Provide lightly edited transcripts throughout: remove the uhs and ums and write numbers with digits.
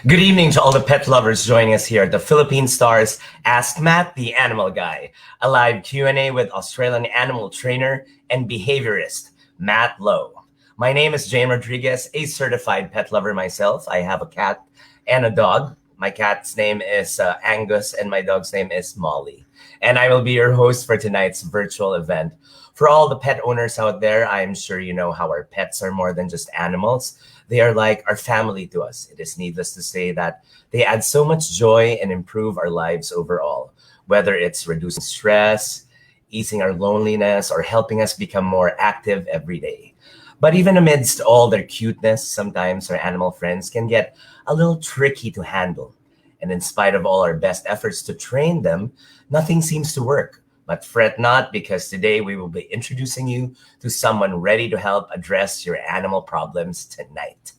Good evening to all the pet lovers joining us here at the Philippine Stars Ask Matt the Animal Guy, a live Q&A with Australian animal trainer and behaviorist Matt Lowe. My name is Jane Rodriguez, a certified pet lover myself. I have a cat and a dog. My cat's name is Angus and my dog's name is Molly. And I will be your host for tonight's virtual event. For all the pet owners out there, I'm sure you know how our pets are more than just animals. They are like our family to us. It is needless to say that they add so much joy and improve our lives overall, whether it's reducing stress, easing our loneliness, or helping us become more active every day. But even amidst all their cuteness, sometimes our animal friends can get a little tricky to handle. And in spite of all our best efforts to train them, nothing seems to work. But fret not, because today we will be introducing you to someone ready to help address your animal problems tonight.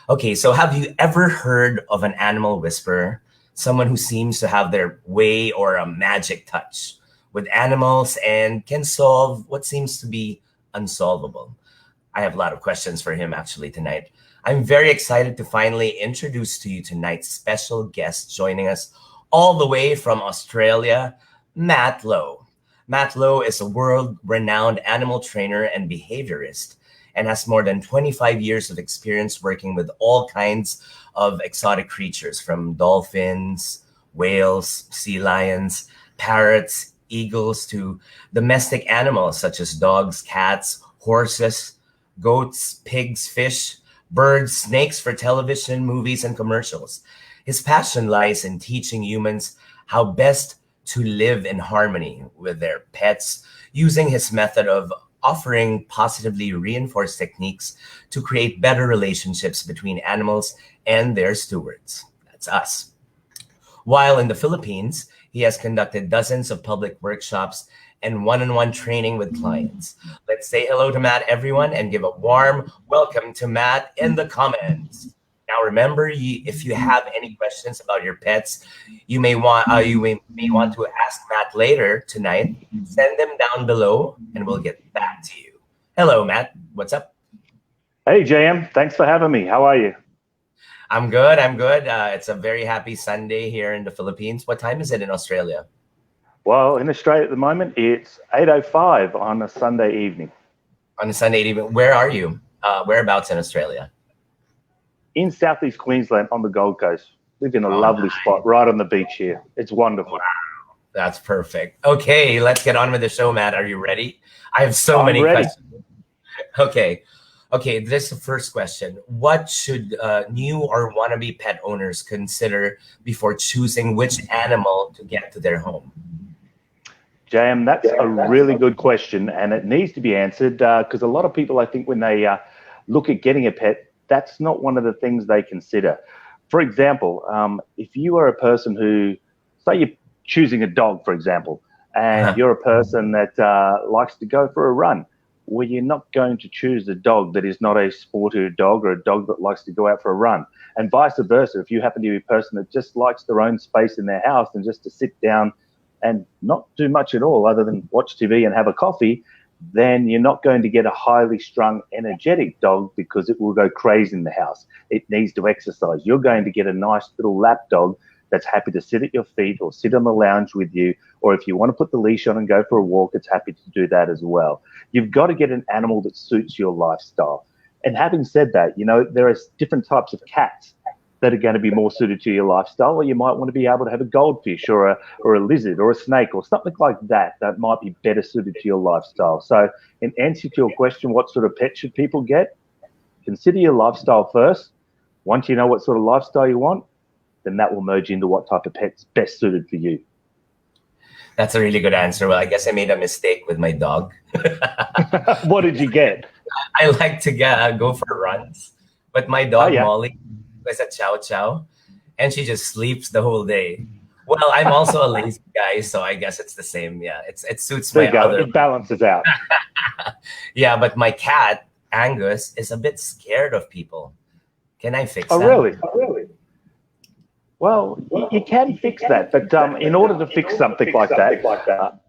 Okay, so have you ever heard of an animal whisperer? Someone who seems to have their way or a magic touch with animals and can solve what seems to be unsolvable. I have a lot of questions for him actually tonight. I'm very excited to finally introduce to you tonight's special guest joining us all the way from Australia, Matt Lowe. Matt Lowe is a world-renowned animal trainer and behaviorist and has more than 25 years of experience working with all kinds of exotic creatures, from dolphins, whales, sea lions, parrots, eagles, to domestic animals such as dogs, cats, horses, goats, pigs, fish, birds, snakes for television, movies, and commercials. His passion lies in teaching humans how best to live in harmony with their pets, using his method of offering positively reinforced techniques to create better relationships between animals and their stewards. That's us. While in the Philippines, he has conducted dozens of public workshops and one-on-one training with clients. Let's say hello to Matt, everyone, and give a warm welcome to Matt in the comments. Now, remember, if you have any questions about your pets, you may want to ask Matt later tonight. Send them down below, and we'll get back to you. Hello, Matt. What's up? Hey, JM. Thanks for having me. How are you? I'm good. I'm good. It's a very happy Sunday here in the Philippines. What time is it in Australia? Well, in Australia at the moment, it's 8:05 on a Sunday evening. On a Sunday evening. Where are you? Whereabouts in Australia? In Southeast Queensland on the Gold Coast. Live in a lovely spot right on the beach here. It's wonderful. Wow, that's perfect. Okay, let's get on with the show, Matt. Are you ready? I have so many questions. Okay, this is the first question. What should new or wannabe pet owners consider before choosing which animal to get to their home? JM, that's a really good question, and it needs to be answered because a lot of people, I think, when they look at getting a pet, that's not one of the things they consider. For example, if you are a person who, say you're choosing a dog, for example, and you're a person that likes to go for a run, well, you're not going to choose a dog that is not a sporty dog or a dog that likes to go out for a run. And vice versa, if you happen to be a person that just likes their own space in their house and just to sit down and not do much at all other than watch TV and have a coffee, then you're not going to get a highly strung, energetic dog because it will go crazy in the house. It needs to exercise. You're going to get a nice little lap dog that's happy to sit at your feet or sit on the lounge with you, or if you want to put the leash on and go for a walk, it's happy to do that as well. You've got to get an animal that suits your lifestyle. And having said that, you know, there are different types of cats that are going to be more suited to your lifestyle, or you might want to be able to have a goldfish or a lizard or a snake or something like that that might be better suited to your lifestyle. So in answer to your question, what sort of pet should people get? Consider your lifestyle first. Once you know what sort of lifestyle you want, then that will merge into what type of pet's best suited for you. That's a really good answer. Well, I guess I made a mistake with my dog. What did you get? I like to go for runs, but my dog, Molly, is a chow chow, and she just sleeps the whole day. Well, I'm also a lazy guy, so I guess it's the same. Yeah, it suits my other. It balances out. Yeah, but my cat, Angus, is a bit scared of people. Can I fix that? Oh, really? Well, you can fix that, but in order to fix something like that,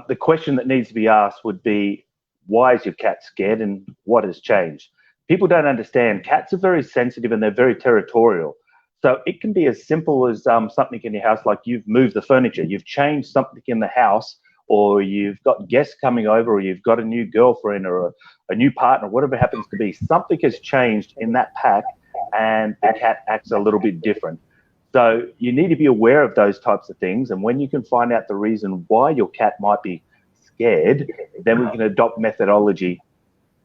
the question that needs to be asked would be, why is your cat scared and what has changed? People don't understand. Cats are very sensitive and they're very territorial. So it can be as simple as something in your house, like you've moved the furniture, you've changed something in the house, or you've got guests coming over, or you've got a new girlfriend or a new partner, whatever it happens to be. Something has changed in that pack and the cat acts a little bit different. So you need to be aware of those types of things. And when you can find out the reason why your cat might be scared, then we can adopt methodology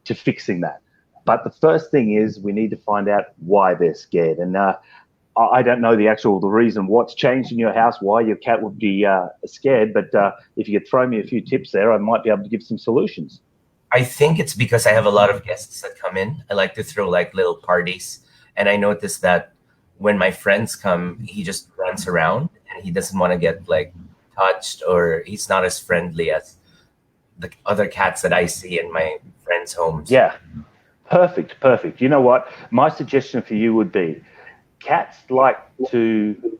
to fixing that. But the first thing is we need to find out why they're scared. And I don't know the reason what's changed in your house, why your cat would be scared. But if you could throw me a few tips there, I might be able to give some solutions. I think it's because I have a lot of guests that come in. I like to throw like little parties. And I noticed that when my friends come, he just runs around and he doesn't want to get like touched, or he's not as friendly as the other cats that I see in my friends' homes. Yeah, perfect. You know what? My suggestion for you would be cats like to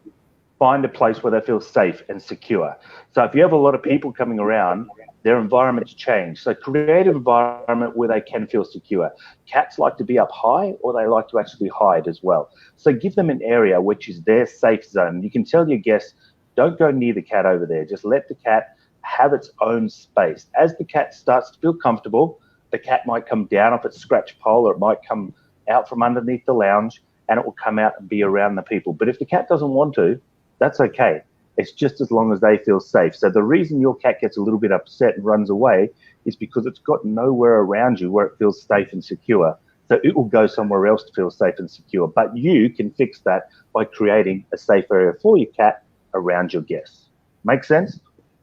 find a place where they feel safe and secure. So if you have a lot of people coming around, their environments change. So create an environment where they can feel secure. Cats like to be up high, or they like to actually hide as well. So give them an area which is their safe zone. You can tell your guests, don't go near the cat over there. Just let the cat have its own space. As the cat starts to feel comfortable, the cat might come down off its scratch pole, or it might come out from underneath the lounge, and it will come out and be around the people. But if the cat doesn't want to, that's okay. It's just as long as they feel safe. So the reason your cat gets a little bit upset and runs away is because it's got nowhere around you where it feels safe and secure. So it will go somewhere else to feel safe and secure. But you can fix that by creating a safe area for your cat around your guests. Make sense?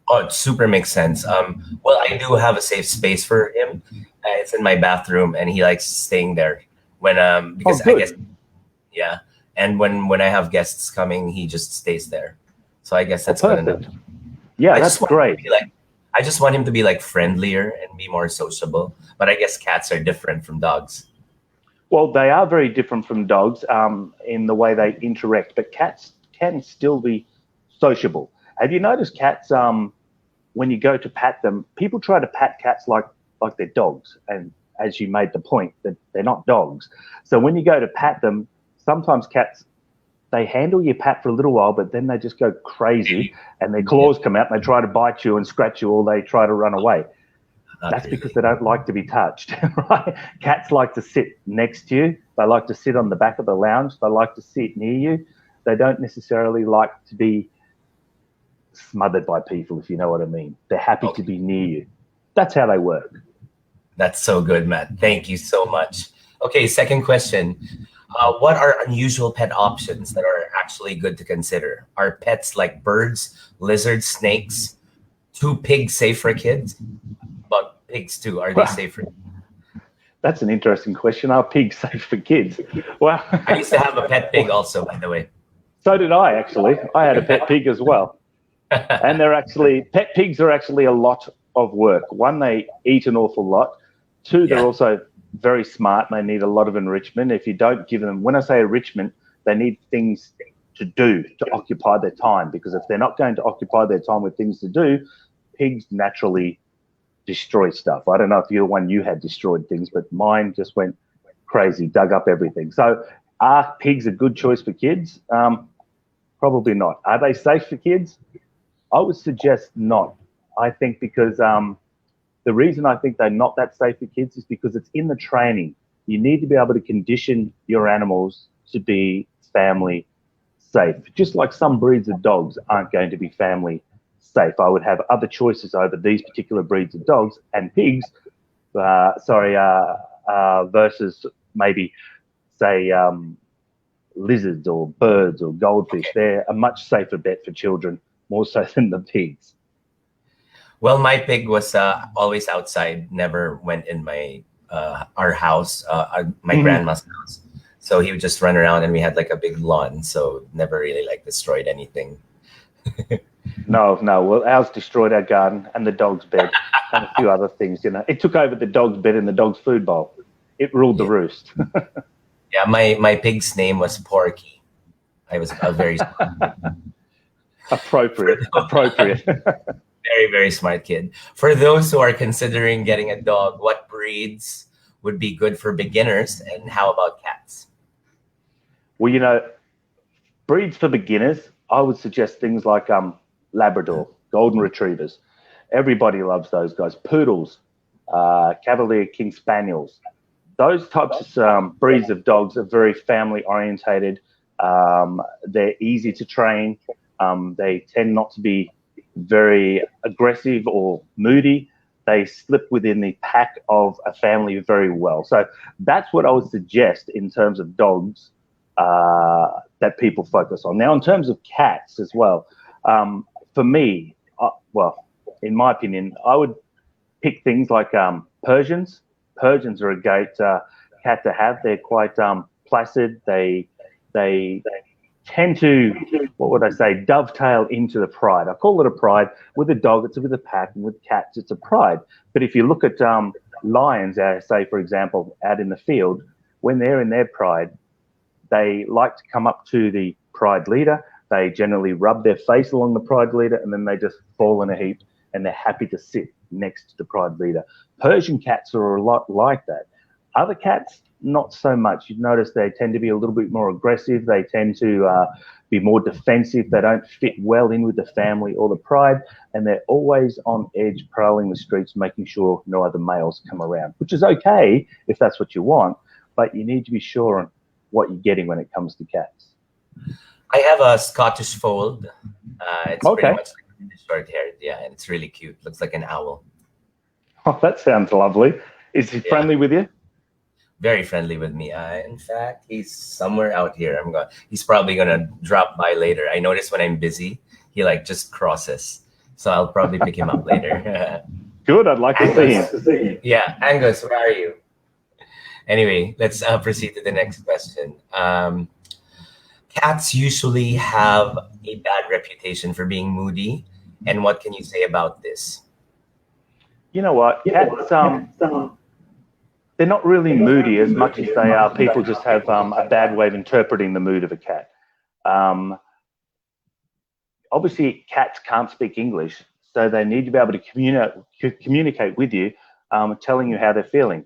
Oh, it super makes sense. Well, I do have a safe space for him. It's in my bathroom, and he likes staying there when because I guess, yeah. And when I have guests coming, he just stays there. So I guess that's good enough. Yeah, that's great. I just want him to be like friendlier and be more sociable. But I guess cats are different from dogs. Well, they are very different from dogs in the way they interact, but cats can still be sociable. Have you noticed cats, when you go to pat them, people try to pat cats like they're dogs. And as you made the point, that they're not dogs. So when you go to pat them, sometimes cats, they handle your pat for a little while, but then they just go crazy and their claws come out and they try to bite you and scratch you, or they try to run away. That's because they don't like to be touched, right? Cats like to sit next to you. They like to sit on the back of the lounge. They like to sit near you. They don't necessarily like to be smothered by people, if you know what I mean. They're happy to be near you. That's how they work. That's so good, Matt. Thank you so much. Okay, second question. What are unusual pet options that are actually good to consider? Are pets like birds, lizards, snakes, 2 pigs safe for kids? But pigs too, are they safe for kids? That's an interesting question. Are pigs safe for kids? Well, I used to have a pet pig also, by the way. So did I, actually. I had a pet pig as well. And pet pigs are actually a lot of work. One, they eat an awful lot. 2, they're also very smart and they need a lot of enrichment. If you don't give them, when I say enrichment, they need things to do to occupy their time, because if they're not going to occupy their time with things to do, pigs naturally destroy stuff. I don't know if you're one you had destroyed things, but mine just went crazy, dug up everything. So are pigs a good choice for kids? Probably not. Are they safe for kids? I would suggest not. I think because the reason I think they're not that safe for kids is because it's in the training. You need to be able to condition your animals to be family safe. Just like some breeds of dogs aren't going to be family safe. I would have other choices over these particular breeds of dogs and pigs, versus maybe, say, lizards or birds or goldfish. They're a much safer bet for children, more so than the pigs. Well, my pig was always outside, never went in our house, my grandma's house. So he would just run around, and we had like a big lawn, so never really like destroyed anything. No. Well, ours destroyed our garden and the dog's bed and a few other things. You know, it took over the dog's bed and the dog's food bowl. It ruled the roost. Yeah, my pig's name was Porky. I was a very appropriate. Very, very smart kid. For those who are considering getting a dog, what breeds would be good for beginners, and how about cats? Well, you know, breeds for beginners, I would suggest things like Labrador, Golden Retrievers. Everybody loves those guys. Poodles, Cavalier King Spaniels. Those types of breeds of dogs are very family orientated. They're easy to train. They tend not to be very aggressive or moody. They slip within the pack of a family very well. So that's what I would suggest in terms of dogs that people focus on. Now, in terms of cats as well, for me, well, in my opinion, I would pick things like Persians. Persians are a great cat to have. They're quite placid. They tend to, what would I say, dovetail into the pride. I call it a pride. With a dog, it's with a pack, and with cats, it's a pride. But if you look at lions, say, for example, out in the field, when they're in their pride, they like to come up to the pride leader. They generally rub their face along the pride leader, and then they just fall in a heap, and they're happy to sit next to the pride leader. Persian cats are a lot like that. Other cats, not so much. You'd notice they tend to be a little bit more aggressive. They tend to be more defensive. They don't fit well in with the family or the pride, and they're always on edge, prowling the streets, making sure no other males come around, which is okay if that's what you want, but you need to be sure on what you're getting when it comes to cats. I have a Scottish fold. It's Okay. pretty much like short-haired, yeah, and it's really cute. Looks like an owl. Oh, that sounds lovely. Is he friendly with you? Very friendly with me. In fact, he's somewhere out here. He's probably gonna drop by later. I notice when I'm busy, he like just crosses. So I'll probably pick him up later. Good. I'd like to see him. Yeah, Angus, where are you? Anyway, let's proceed to the next question. Cats usually have a bad reputation for being moody. And what can you say about this? You know what? Cats, they're not really moody as much as they are. People just have a bad way of interpreting the mood of a cat. Obviously, cats can't speak English, so they need to be able to communicate with you, telling you how they're feeling.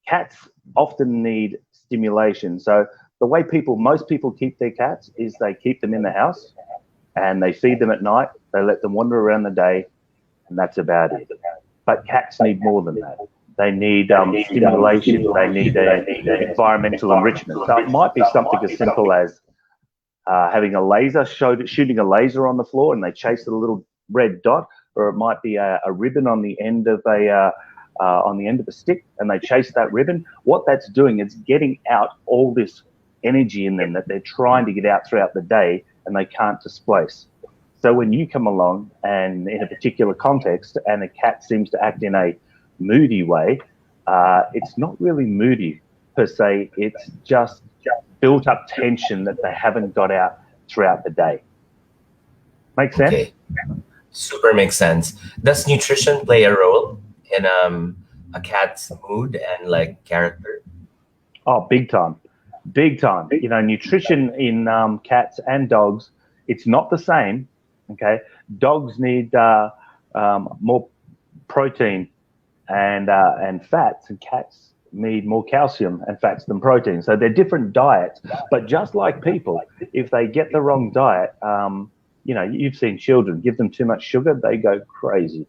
Cats often need stimulation. So the way most people keep their cats is they keep them in the house and they feed them at night. They let them wander around the day, and that's about it. But cats need more than that. They need stimulation. They need environmental enrichment. So it might be something as simple as having a laser, shooting a laser on the floor, and they chase a little red dot, or it might be a ribbon on the end of a stick, and they chase that ribbon. What that's doing is getting out all this energy in them that they're trying to get out throughout the day, and they can't displace. So when you come along and in a particular context and a cat seems to act in a moody way, it's not really moody per se. It's just built up tension that they haven't got out throughout the day. Make sense? Okay. Super makes sense. Does nutrition play a role in a cat's mood and like character? Oh, big time. Big time. You know, nutrition in cats and dogs, it's not the same. Okay, dogs need more protein and fats, and cats need more calcium and fats than protein. So they're different diets. But just like people, if they get the wrong diet, you know, you've seen children give them too much sugar, they go crazy.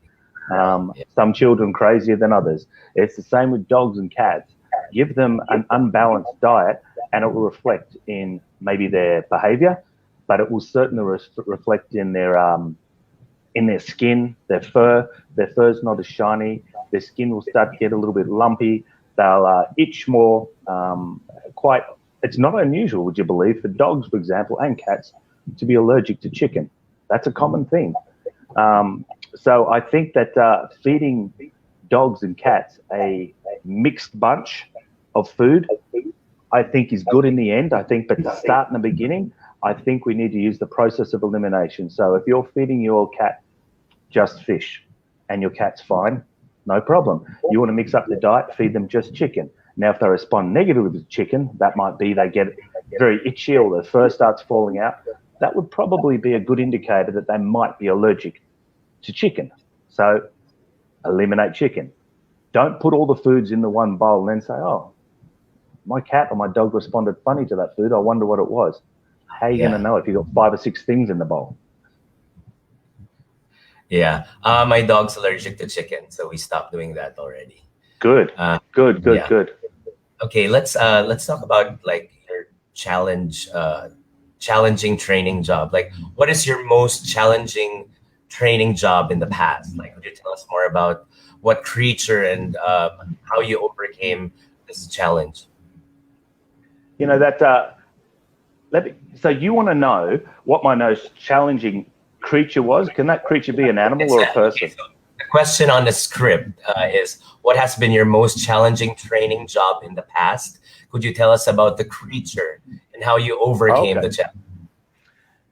Some children crazier than others. It's the same with dogs and cats. Give them an unbalanced diet, and it will reflect in maybe their behavior, but it will certainly reflect in their skin, their fur. Their fur's not as shiny. Their skin will start to get a little bit lumpy. They'll itch more. It's not unusual, would you believe, for dogs, for example, and cats to be allergic to chicken. That's a common thing. So I think that feeding dogs and cats a mixed bunch of food, I think is good in the end. I think, but to start in the beginning, I think we need to use the process of elimination. So if you're feeding your cat just fish and your cat's fine, no problem. You want to mix up the diet, feed them just chicken. Now, if they respond negatively to chicken, that might be they get very itchy or their fur starts falling out. That would probably be a good indicator that they might be allergic to chicken. So eliminate chicken. Don't put all the foods in the one bowl and then say, oh, my cat or my dog responded funny to that food. I wonder what it was. How are you going to know if you've got 5 or 6 things in the bowl? Yeah. My dog's allergic to chicken, so we stopped doing that already. Good. Good. Okay, let's talk about like your challenging training job. Like, what is your most challenging training job in the past? Like, could you tell us more about what creature and how you overcame this challenge? You know that. So you want to know what my most challenging creature was? Can that creature be an animal or a person? Okay, so the question on the script is, what has been your most challenging training job in the past? Could you tell us about the creature and how you overcame the challenge?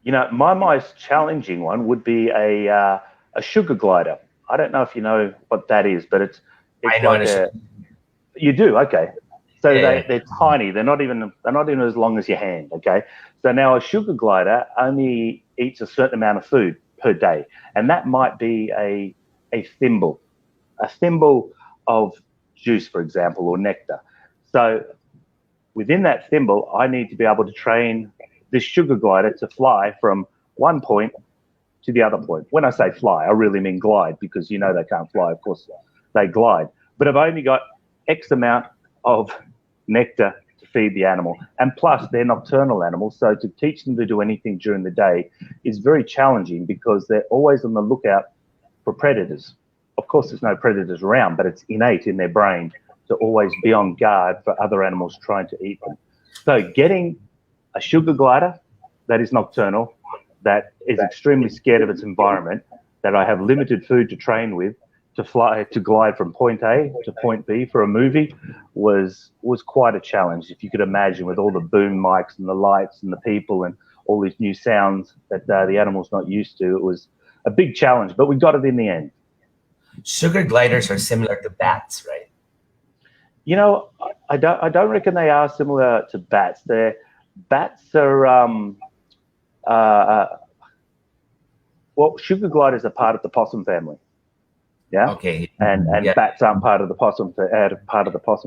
You know, my most challenging one would be a sugar glider. I don't know if you know what that is, but it's I know like you do, okay. So they're tiny. They're not even as long as your hand. Okay. So now a sugar glider only eats a certain amount of food per day, and that might be a thimble of juice, for example, or nectar. So within that thimble, I need to be able to train this sugar glider to fly from one point to the other point. When I say fly, I really mean glide, because you know they can't fly. Of course, they glide. But I've only got X amount of nectar to feed the animal, and plus they're nocturnal animals, so to teach them to do anything during the day is very challenging because they're always on the lookout for predators. Of course there's no predators around, but it's innate in their brain to always be on guard for other animals trying to eat them. So getting a sugar glider that is nocturnal, that is extremely scared of its environment, that I have limited food to train with, to glide from point A to point B for a movie was quite a challenge. If you could imagine, with all the boom mics and the lights and the people and all these new sounds that the animal's not used to, it was a big challenge, but we got it in the end. Sugar gliders are similar to bats, right? You know, I don't reckon they are similar to bats. Bats are well, sugar gliders are part of the possum family. Yeah. Okay. And bats aren't part of the possum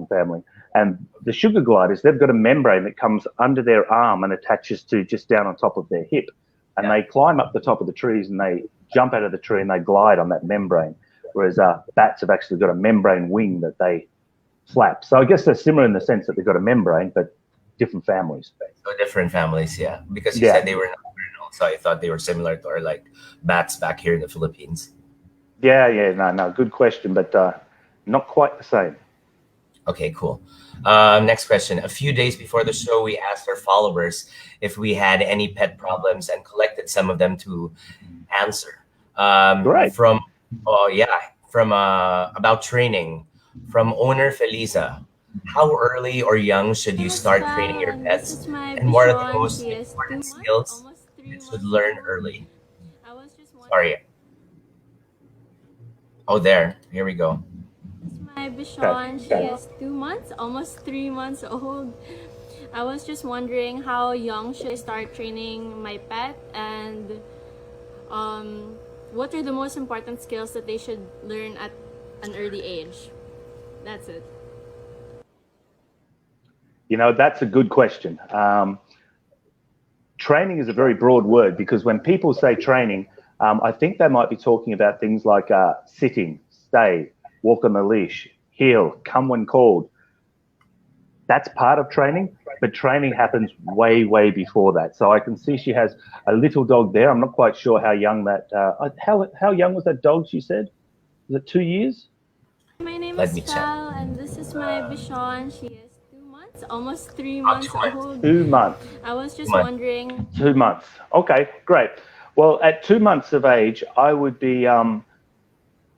family. And the sugar gliders, they've got a membrane that comes under their arm and attaches to just down on top of their hip. And they climb up the top of the trees and they jump out of the tree and they glide on that membrane. Whereas bats have actually got a membrane wing that they flap. So I guess they're similar in the sense that they've got a membrane, but different families. So different families, yeah. Because you said they were nocturnal, so I thought they were similar to our like bats back here in the Philippines. No, good question, but not quite the same. Okay, cool. Next question. A few days before the show, we asked our followers if we had any pet problems and collected some of them to answer. Great. From about training, from owner Felisa. How early or young should you start training your pets? And what are the most important skills you should learn early? Sorry. Oh, there. Here we go. My Bichon, she is 2 months, almost 3 months old. I was just wondering how young should I start training my pet, and what are the most important skills that they should learn at an early age? That's it. You know, that's a good question. Training is a very broad word, because when people say training, I think they might be talking about things like sitting, stay, walk on the leash, heel, come when called. That's part of training, but training happens way, way before that. So I can see she has a little dog there. I'm not quite sure how young that, how young was that dog, she said? Was it 2 years? My name is Val, and this is my Bichon. She is 2 months, almost 3 months old. 2 months. I was just wondering. 2 months. Okay, great. Well, at 2 months of age, I would be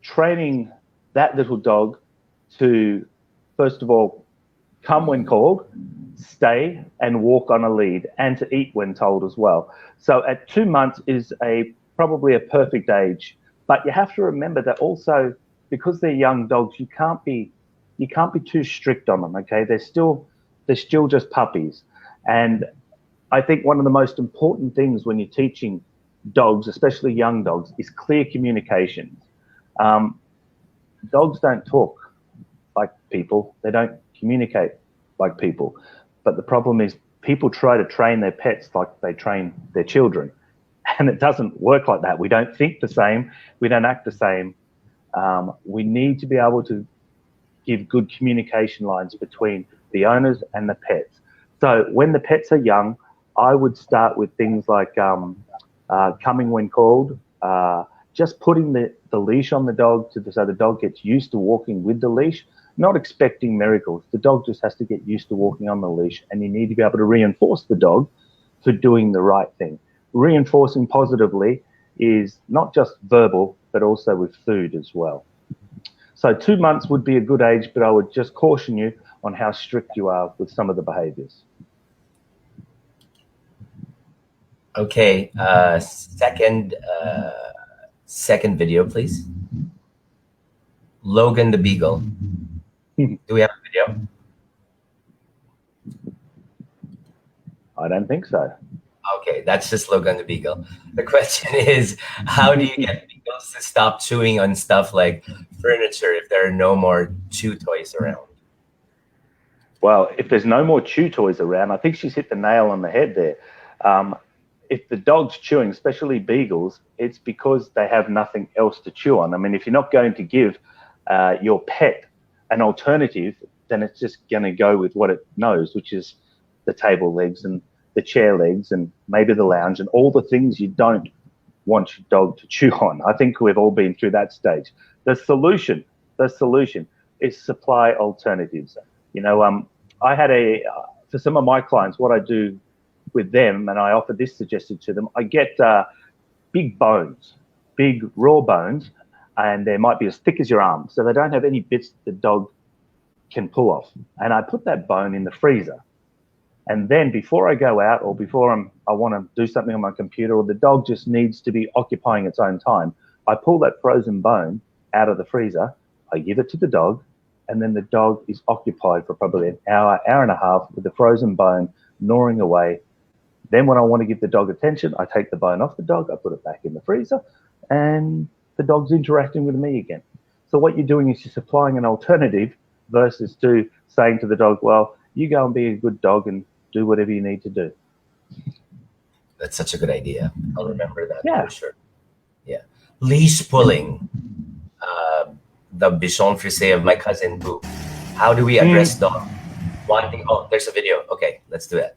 training that little dog to, first of all, come when called, stay, and walk on a lead, and to eat when told as well. So at 2 months is probably a perfect age. But you have to remember that also, because they're young dogs, you can't be too strict on them. Okay, they're still just puppies. And I think one of the most important things when you're teaching dogs, especially young dogs, is clear communication. Dogs don't talk like people. They don't communicate like people. But the problem is people try to train their pets like they train their children. And it doesn't work like that. We don't think the same. We don't act the same. We need to be able to give good communication lines between the owners and the pets. So when the pets are young, I would start with things like coming when called, just putting the leash on the dog so the dog gets used to walking with the leash, not expecting miracles. The dog just has to get used to walking on the leash, and you need to be able to reinforce the dog for doing the right thing. Reinforcing positively is not just verbal, but also with food as well. So 2 months would be a good age, but I would just caution you on how strict you are with some of the behaviors. Okay, second video, please. Logan the Beagle. Do we have a video? I don't think so. Okay, that's just Logan the Beagle. The question is, how do you get beagles to stop chewing on stuff like furniture if there are no more chew toys around? Well, if there's no more chew toys around, I think she's hit the nail on the head there. If the dog's chewing, especially beagles, it's because they have nothing else to chew on. I mean, if you're not going to give your pet an alternative, then it's just going to go with what it knows, which is the table legs and the chair legs and maybe the lounge and all the things you don't want your dog to chew on. I think we've all been through that stage. The solution is supply alternatives. You know, I had for some of my clients, what I do with them, and I offer this suggestion to them, I get big bones, big raw bones, and they might be as thick as your arm, so they don't have any bits the dog can pull off. And I put that bone in the freezer. And then before I go out or before I want to do something on my computer or the dog just needs to be occupying its own time, I pull that frozen bone out of the freezer, I give it to the dog, and then the dog is occupied for probably an hour, hour and a half with the frozen bone gnawing away. Then when I want to give the dog attention, I take the bone off the dog, I put it back in the freezer, and the dog's interacting with me again. So what you're doing is you're supplying an alternative versus to saying to the dog, well, you go and be a good dog and do whatever you need to do. That's such a good idea. I'll remember that Yeah. for sure. Yeah. Leash pulling. The bichon frise of my cousin Boo. How do we address dog wanting? Oh, there's a video. Okay, let's do it.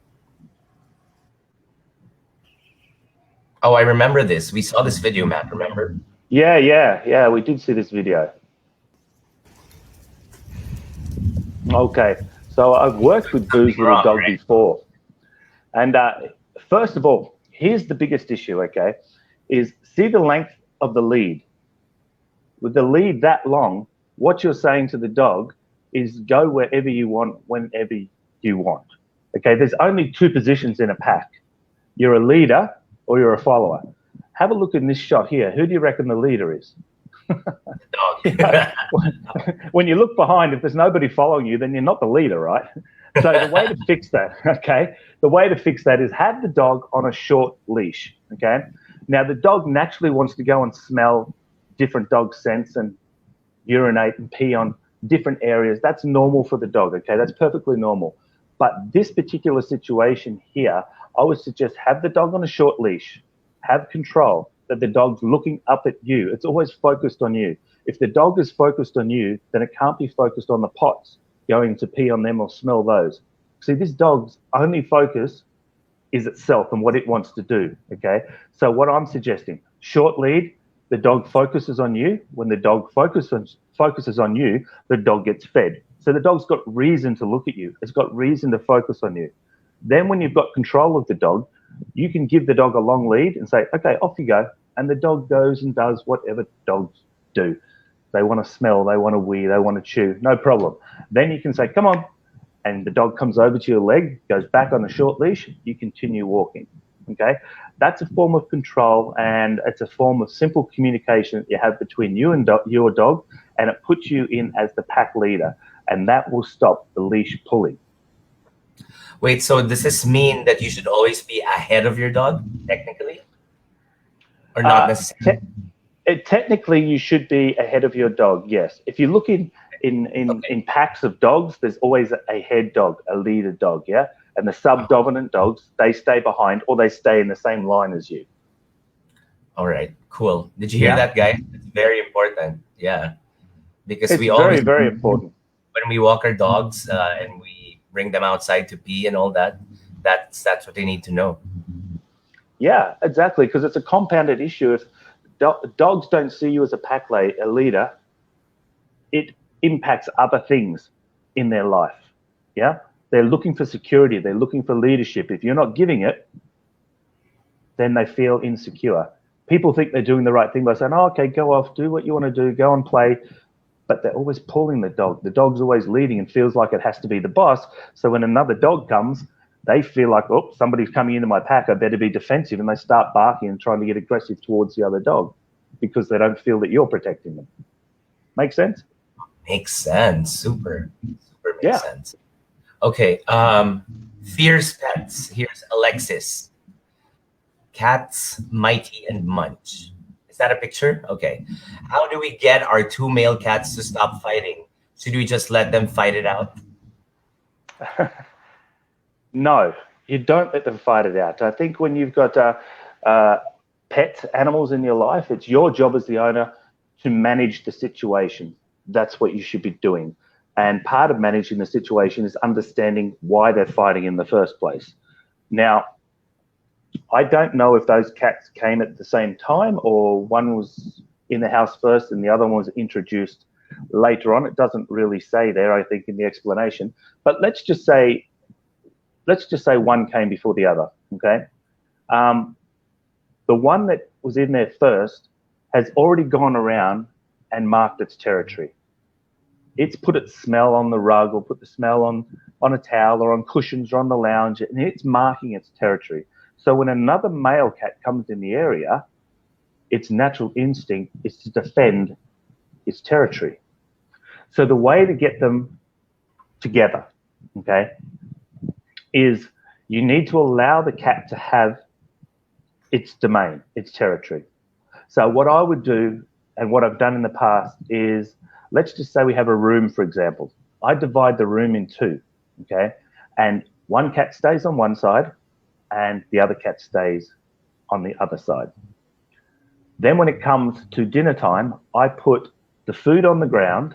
Oh, I remember this. We saw this video, Matt, remember? Yeah, we did see this video. Okay, so I've worked with Boo's little dog before. And first of all, here's the biggest issue, okay, is see the length of the lead. With the lead that long, what you're saying to the dog is go wherever you want, whenever you want. Okay, there's only two positions in a pack. You're a leader or you're a follower. Have a look in this shot here. Who do you reckon the leader is? The dog. When you look behind, if there's nobody following you, then you're not the leader, right? So the way to fix that, okay, the way to fix that is have the dog on a short leash, okay? Now, the dog naturally wants to go and smell different dog scents and urinate and pee on different areas. That's normal for the dog, okay? That's perfectly normal. But this particular situation here, I would suggest have the dog on a short leash, have control, that the dog's looking up at you. It's always focused on you. If the dog is focused on you, then it can't be focused on the pots, going to pee on them or smell those. See, this dog's only focus is itself and what it wants to do, okay? So what I'm suggesting, short lead, the dog focuses on you. When the dog focuses on you, the dog gets fed. So the dog's got reason to look at you. It's got reason to focus on you. Then when you've got control of the dog, you can give the dog a long lead and say, okay, off you go. And the dog goes and does whatever dogs do. They want to smell, they want to wee, they want to chew, no problem. Then you can say, come on. And the dog comes over to your leg, goes back on a short leash, you continue walking, okay? That's a form of control, and it's a form of simple communication that you have between you and your dog, and it puts you in as the pack leader, and that will stop the leash pulling. Wait, so does this mean that you should always be ahead of your dog, technically? Or not necessarily? Technically, you should be ahead of your dog, yes. If you look in in packs of dogs, there's always a head dog, a leader dog, yeah? And the subdominant dogs, they stay behind or they stay in the same line as you. All right, cool. Did you hear that, guys? It's very important. Yeah, because we always, very important. when we walk our dogs and we bring them outside to pee and all that, that's what they need to know. Yeah, exactly, because it's a compounded issue. If dogs don't see you as a leader, it impacts other things in their life. Yeah, they're looking for security. They're looking for leadership. If you're not giving it, then they feel insecure. People think they're doing the right thing by saying, oh, okay, go off, do what you want to do, go and play. But they're always pulling the dog. The dog's always leading and feels like it has to be the boss. So when another dog comes, they feel like, oh, somebody's coming into my pack, I better be defensive. And they start barking and trying to get aggressive towards the other dog because they don't feel that you're protecting them. Make sense? Makes sense. Super makes sense. Okay. Fierce pets. Here's Alexis. Cats, Mighty, and Munch. Is that a picture? Okay. How do we get our 2 male cats to stop fighting? Should we just let them fight it out? No, you don't let them fight it out. I think when you've got pet animals in your life, it's your job as the owner to manage the situation. That's what you should be doing. And part of managing the situation is understanding why they're fighting in the first place. Now, I don't know if those cats came at the same time or one was in the house first and the other one was introduced later on. It doesn't really say there, I think, in the explanation. But let's just say one came before the other, okay? The one that was in there first has already gone around and marked its territory. It's put its smell on the rug or put the smell on a towel or on cushions or on the lounge, and it's marking its territory. So when another male cat comes in the area, its natural instinct is to defend its territory. So the way to get them together, okay, is you need to allow the cat to have its domain, its territory. So what I would do and what I've done in the past is, let's just say we have a room, for example. I divide the room in 2, okay? And one cat stays on one side and the other cat stays on the other side. Then when it comes to dinner time, I put the food on the ground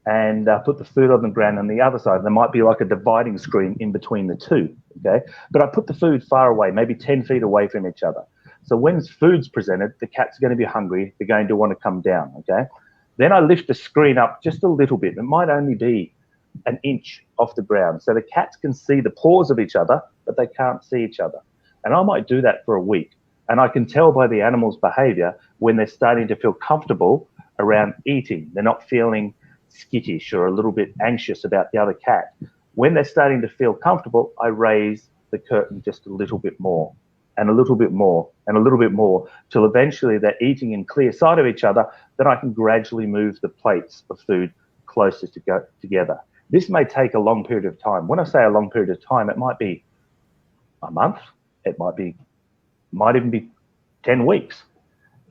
and put the food on the ground on the other side. There might be like a dividing screen in between the 2, okay? But I put the food far away, maybe 10 feet away from each other. So when food's presented, the cat's going to be hungry. They're going to want to come down, okay? Then I lift the screen up just a little bit. It might only be an inch off the ground. So the cats can see the paws of each other, but they can't see each other. And I might do that for a week. And I can tell by the animal's behavior when they're starting to feel comfortable around eating. They're not feeling skittish or a little bit anxious about the other cat. When they're starting to feel comfortable, I raise the curtain just a little bit more and a little bit more and a little bit more till eventually they're eating in clear sight of each other. Then I can gradually move the plates of food closer together. This may take a long period of time. When I say a long period of time, it might be a month. It might even be 10 weeks.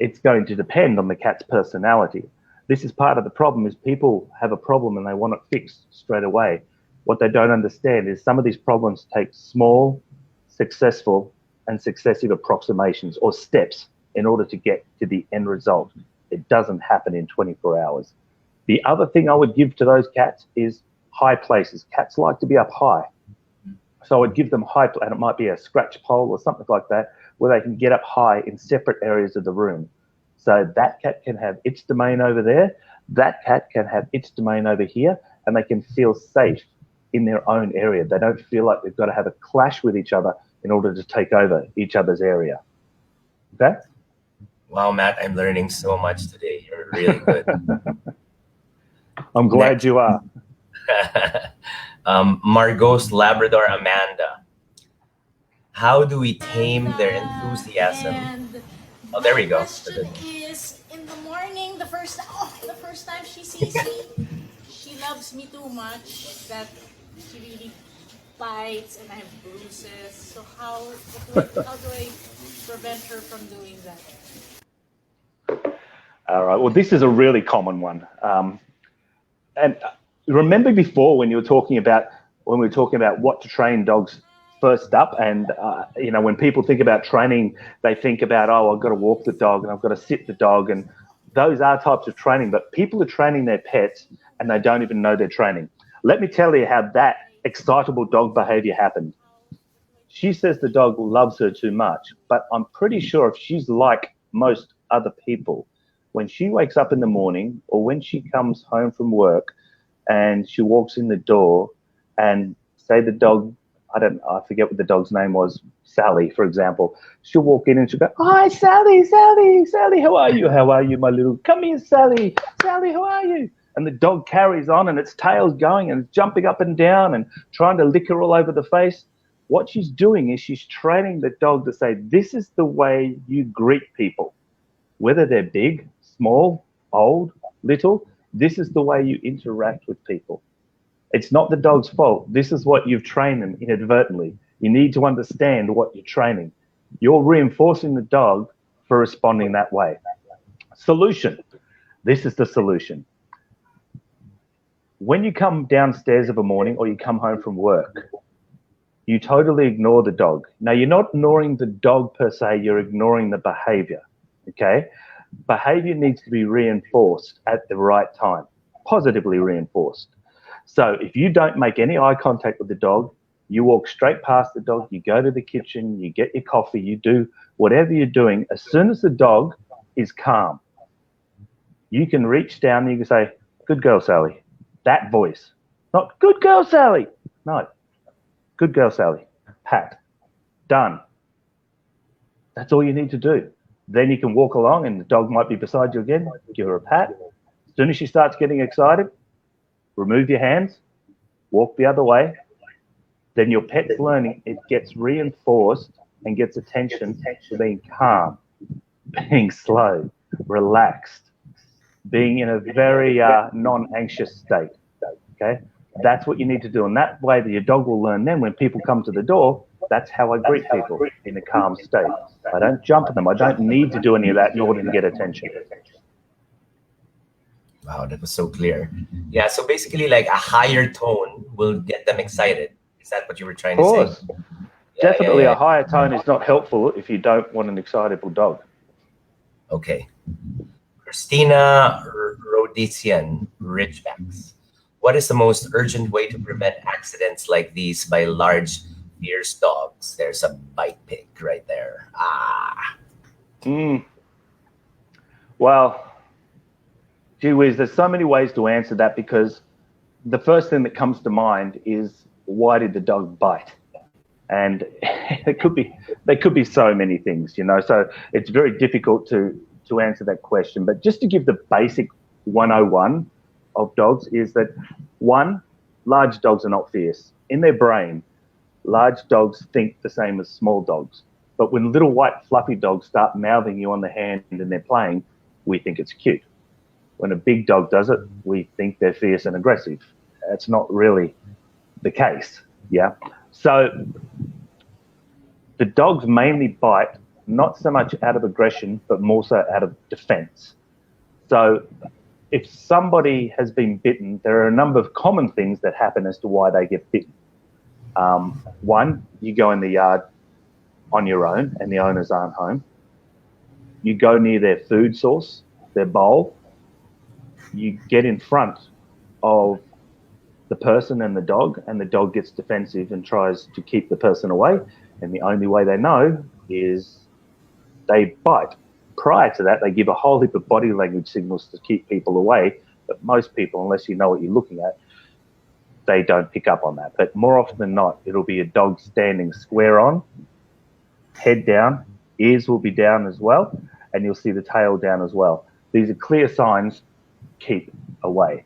It's going to depend on the cat's personality. This is part of the problem, is people have a problem and they want it fixed straight away. What they don't understand is some of these problems take small, successful, and successive approximations or steps in order to get to the end result. It doesn't happen in 24 hours. The other thing I would give to those cats is high places. Cats like to be up high. So I would give them high, and it might be a scratch pole or something like that, where they can get up high in separate areas of the room. So that cat can have its domain over there, that cat can have its domain over here, and they can feel safe in their own area. They don't feel like they've got to have a clash with each other in order to take over each other's area. Okay? Wow, Matt, I'm learning so much today. You're really good. I'm glad you are. Margot's Labrador Amanda. How do we tame their enthusiasm? Oh, there we go. The question is, in the morning, the first time she sees me, she loves me too much that she really bites and I have bruises. So how do I prevent her from doing that? All right. Well, this is a really common one. And remember before when we were talking about what to train dogs first up, and when people think about training, they think about, oh, I've got to walk the dog and I've got to sit the dog, and those are types of training. But people are training their pets and they don't even know they're training. Let me tell you how that excitable dog behavior happened. She says the dog loves her too much, but I'm pretty sure if she's like most other people, when she wakes up in the morning or when she comes home from work and she walks in the door and say the dog, I forget what the dog's name was, Sally, for example, she'll walk in and she'll go, hi, Sally, Sally, Sally, how are you? How are you, my little, come here, Sally, Sally, how are you? And the dog carries on and its tail's going and jumping up and down and trying to lick her all over the face. What she's doing is she's training the dog to say, this is the way you greet people, whether they're big, small, old, little, this is the way you interact with people. It's not the dog's fault. This is what you've trained them inadvertently. You need to understand what you're training. You're reinforcing the dog for responding that way. Solution. This is the solution. When you come downstairs of a morning or you come home from work, you totally ignore the dog. Now, you're not ignoring the dog per se, you're ignoring the behavior, okay? Behavior needs to be reinforced at the right time, positively reinforced. So if you don't make any eye contact with the dog, you walk straight past the dog, you go to the kitchen, you get your coffee, you do whatever you're doing. As soon as the dog is calm, you can reach down and you can say, good girl, Sally. That voice, not good girl, Sally. No, good girl, Sally. Pat. Done. That's all you need to do. Then you can walk along and the dog might be beside you again. Give her a pat. As soon as she starts getting excited, remove your hands, walk the other way. Then your pet's learning, it gets reinforced and gets attention to being calm, being slow, relaxed, being in a very non-anxious state, okay? That's what you need to do. And that way your dog will learn then when people come to the door, that's how I greet people, in a calm state. I don't jump at them. I don't need to do any of that in order to get attention. Wow, that was so clear. Yeah, so basically like a higher tone will get them excited. Is that what you were trying to say? Of course. Definitely a higher tone is not helpful if you don't want an excitable dog. Okay. Christina Rhodesian, Ridgebacks. What is the most urgent way to prevent accidents like these by large, fierce dogs? There's a bite pic right there. Well, gee whiz, there's so many ways to answer that, because the first thing that comes to mind is, why did the dog bite? And there could be so many things, so it's very difficult to answer that question. But just to give the basic 101 of dogs is that, one, large dogs are not fierce. In their brain, large dogs think the same as small dogs. But when little white fluffy dogs start mouthing you on the hand and they're playing, we think it's cute. When a big dog does it, we think they're fierce and aggressive. That's not really the case, yeah? So the dogs mainly bite not so much out of aggression, but more so out of defense. So if somebody has been bitten, there are a number of common things that happen as to why they get bitten. One, you go in the yard on your own and the owners aren't home. You go near their food source, their bowl. You get in front of the person and the dog gets defensive and tries to keep the person away. And the only way they know is they bite. Prior to that, they give a whole heap of body language signals to keep people away. But most people, unless you know what you're looking at, they don't pick up on that. But more often than not, it'll be a dog standing square on, head down, ears will be down as well, and you'll see the tail down as well. These are clear signs, keep away.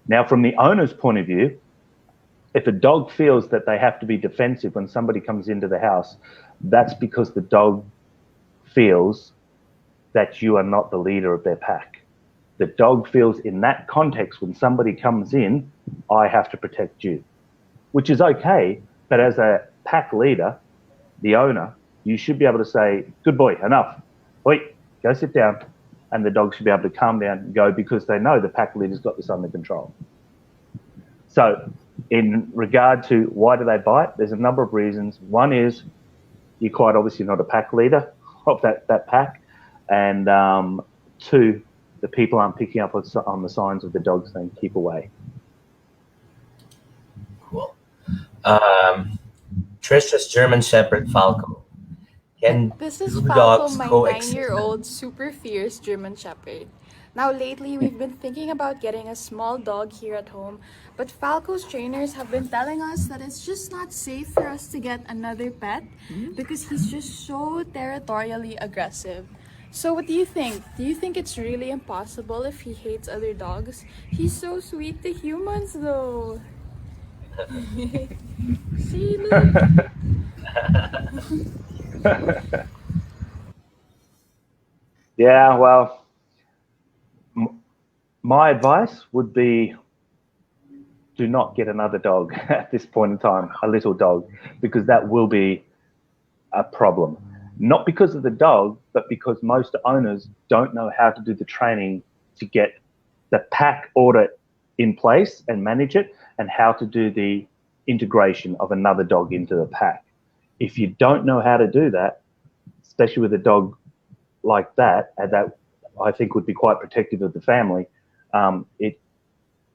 Now, from the owner's point of view, if a dog feels that they have to be defensive when somebody comes into the house, that's because the dog feels that you are not the leader of their pack. The dog feels in that context, when somebody comes in, I have to protect you, which is okay. But as a pack leader, the owner, you should be able to say, good boy, enough. Wait, go sit down. And the dog should be able to calm down and go, because they know the pack leader's got this under control. So in regard to why do they bite, there's a number of reasons. One is you're quite obviously not a pack leader of that pack. And two, the people aren't picking up on the signs of the dog saying keep away. Cool. Trisha's German Shepherd Falco. Can This is two Falco, dogs my coexist? 9-year-old super fierce German Shepherd. Now lately we've been thinking about getting a small dog here at home, but Falco's trainers have been telling us that it's just not safe for us to get another pet because he's just so territorially aggressive. So what do you think? Do you think it's really impossible if he hates other dogs? He's so sweet to humans though. See, look. Yeah, well, my advice would be do not get another dog at this point in time, a little dog, because that will be a problem. Not because of the dog, but because most owners don't know how to do the training to get the pack order in place and manage it, and how to do the integration of another dog into the pack. If you don't know how to do that, especially with a dog like that, and that I think would be quite protective of the family, it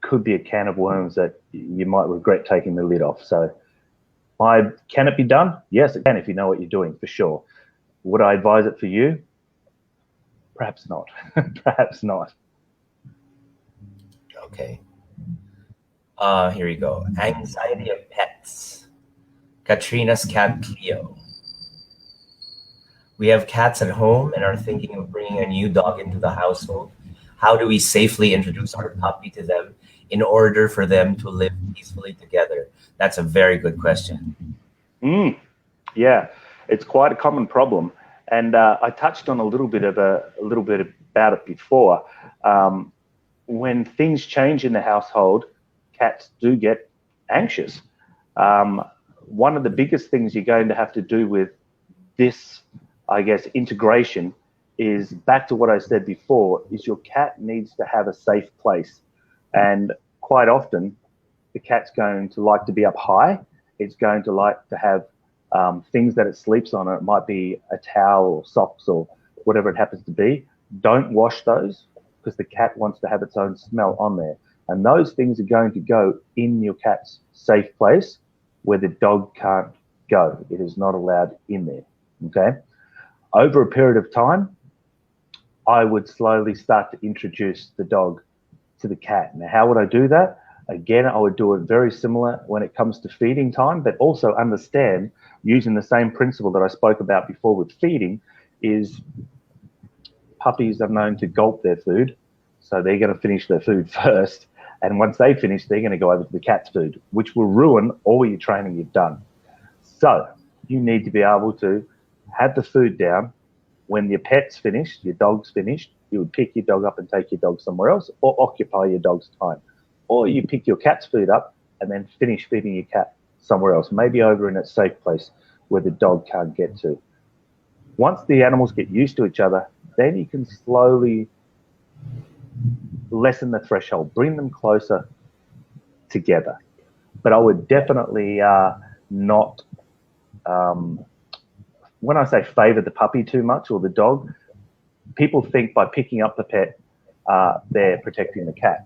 could be a can of worms that you might regret taking the lid off. So can it be done? Yes, it can if you know what you're doing, for sure. Would I advise it for you? Perhaps not. Perhaps not. Okay. Here we go. Anxiety of pets. Katrina's cat Cleo. We have cats at home and are thinking of bringing a new dog into the household. How do we safely introduce our puppy to them in order for them to live peacefully together? That's a very good question. Yeah, it's quite a common problem, and I touched on a little bit about it before. When things change in the household, cats do get anxious. One of the biggest things you're going to have to do with this, I guess, integration is back to what I said before, is your cat needs to have a safe place. And quite often, the cat's going to like to be up high. It's going to like to have things that it sleeps on. It might be a towel or socks or whatever it happens to be. Don't wash those because the cat wants to have its own smell on there. And those things are going to go in your cat's safe place where the dog can't go. It is not allowed in there, okay? Over a period of time, I would slowly start to introduce the dog to the cat. Now, how would I do that? Again, I would do it very similar when it comes to feeding time, but also understand, using the same principle that I spoke about before with feeding, is puppies are known to gulp their food, so they're going to finish their food first. And once they finish, they're going to go over to the cat's food, which will ruin all your training you've done. So you need to be able to have the food down. When your pet's finished, your dog's finished, you would pick your dog up and take your dog somewhere else, or occupy your dog's time. Or you pick your cat's food up and then finish feeding your cat somewhere else, maybe over in a safe place where the dog can't get to. Once the animals get used to each other, then you can slowly lessen the threshold, bring them closer together. But I would definitely not, when I say favor the puppy too much or the dog, people think by picking up the pet, they're protecting the cat.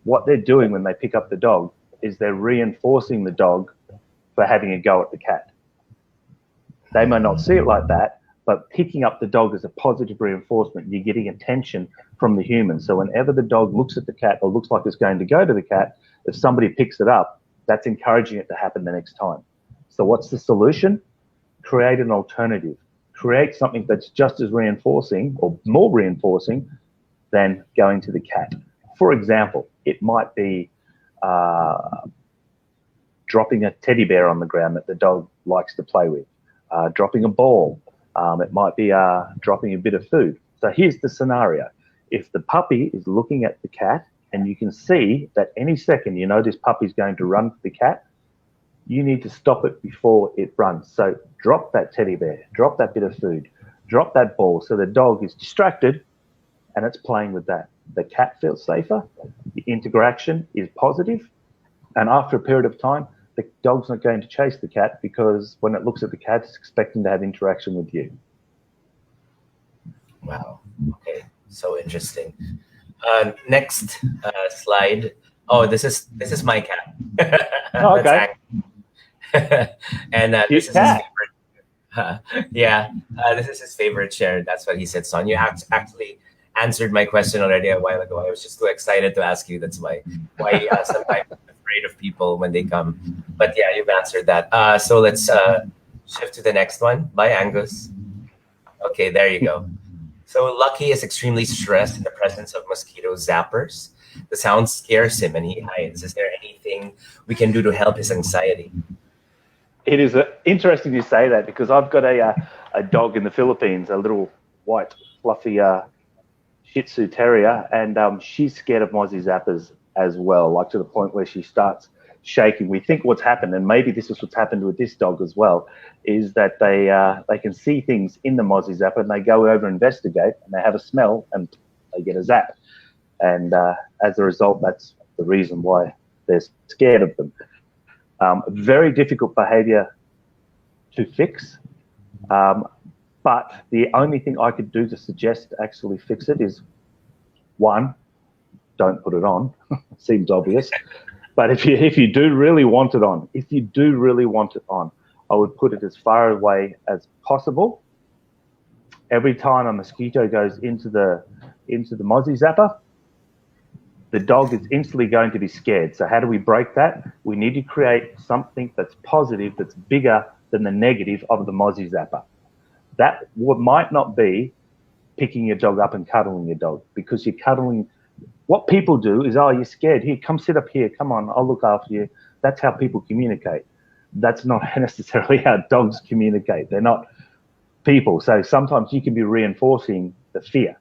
What they're doing when they pick up the dog is they're reinforcing the dog for having a go at the cat. They may not see it like that, but picking up the dog is a positive reinforcement. You're getting attention from the human. So whenever the dog looks at the cat or looks like it's going to go to the cat, if somebody picks it up, that's encouraging it to happen the next time. So what's the solution? Create an alternative. Create something that's just as reinforcing or more reinforcing than going to the cat. For example, it might be dropping a teddy bear on the ground that the dog likes to play with, dropping a ball. It might be dropping a bit of food. So here's the scenario. If the puppy is looking at the cat and you can see that any second you know this puppy's going to run for the cat, you need to stop it before it runs. So drop that teddy bear, drop that bit of food, drop that ball so the dog is distracted and it's playing with that. The cat feels safer, the interaction is positive, And after a period of time, the dog's not going to chase the cat because when it looks at the cat, it's expecting to have interaction with you. Wow. Okay. So interesting. Next slide. Oh, this is my cat. Oh, okay. And Cute this is cat. his favorite. Yeah, this is his favorite chair. That's what he sits on. You actually answered my question already a while ago. I was just too excited to ask you. That's why sometimes I'm afraid of people when they come. But yeah, you've answered that. So let's shift to the next one. Bye, Angus. Okay, there you go. So Lucky is extremely stressed in the presence of Mosquito zappers. The sound scares him and he hides. Is there anything we can do to help his anxiety? It is interesting you say that because I've got a dog in the Philippines, a little white, fluffy Shih Tzu Terrier, and she's scared of Mozzie zappers as well, like to the point where she starts shaking. We think what's happened, and maybe this is what's happened with this dog as well, is that they can see things in the Mozzie zapper and they go over and investigate and they have a smell and they get a zap. And as a result, that's the reason why they're scared of them. Very difficult behavior to fix. But the only thing I could do to suggest to actually fix it is, one, don't put it on. Seems obvious. But if you do really want it on, I would put it as far away as possible. Every time a mosquito goes into the Mozzie zapper, the dog is instantly going to be scared. So how do we break that? We need to create something that's positive, that's bigger than the negative of the Mozzie zapper. That might not be picking your dog up and cuddling your dog, because you're cuddling. What people do is, oh, you're scared. Here, come sit up here. Come on, I'll look after you. That's how people communicate. That's not necessarily how dogs communicate. They're not people. So sometimes you can be reinforcing the fear.